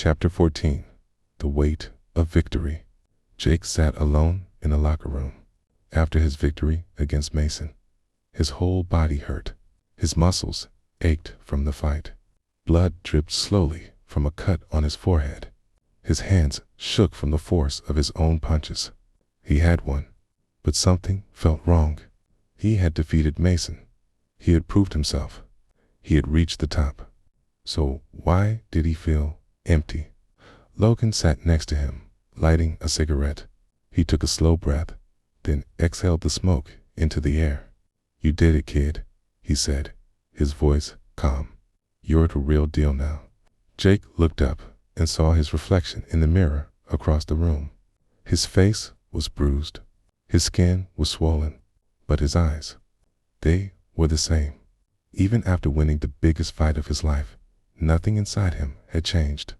Chapter 14. The Weight of Victory. Jake sat alone in the locker room. After his victory against Mason, his whole body hurt. His muscles ached from the fight. Blood dripped slowly from a cut on his forehead. His hands shook from the force of his own punches. He had won, but something felt wrong. He had defeated Mason. He had proved himself. He had reached the top. So why did he feel empty? Logan sat next to him, lighting a cigarette. He took a slow breath, then exhaled the smoke into the air. "You did it, kid," he said, his voice calm. "You're the real deal now." Jake looked up and saw his reflection in the mirror across the room. His face was bruised. His skin was swollen, but his eyes, they were the same. Even after winning the biggest fight of his life, nothing inside him had changed.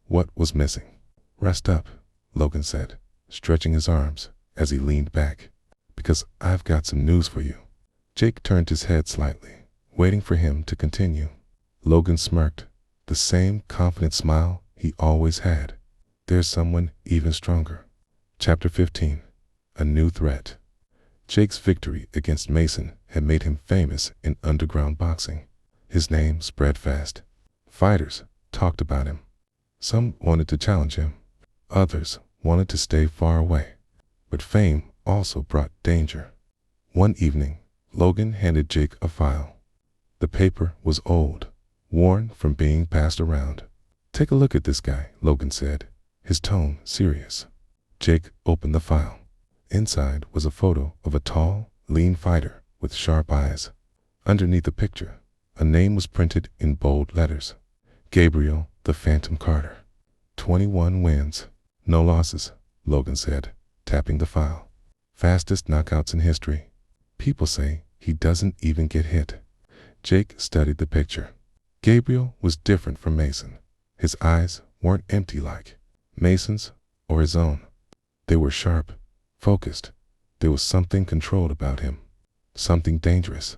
What was missing? "Rest up," Logan said, stretching his arms as he leaned back, "because I've got some news for you." Jake turned his head slightly, waiting for him to continue. Logan smirked, the same confident smile he always had. "There's someone even stronger." Chapter 15. A New Threat. Jake's victory against Mason had made him famous in underground boxing. His name spread fast. Fighters talked about him. Some wanted to challenge him. Others wanted to stay far away. But fame also brought danger. One evening, Logan handed Jake a file. The paper was old, worn from being passed around. "Take a look at this guy," Logan said, his tone serious. Jake opened the file. Inside was a photo of a tall, lean fighter with sharp eyes. Underneath the picture, a name was printed in bold letters: Gabriel the Phantom Carter. 21 wins, no losses, Logan said, tapping the file. Fastest knockouts in history. People say he doesn't even get hit. Jake studied the picture. Gabriel was different from Mason. His eyes weren't empty like Mason's or his own. They were sharp, focused. There was something controlled about him, something dangerous.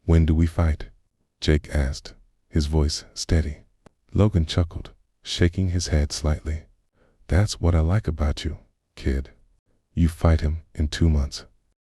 "When do we fight?" Jake asked, his voice steady. Logan chuckled, shaking his head slightly. "That's what I like about you, kid. You fight him in 2 months."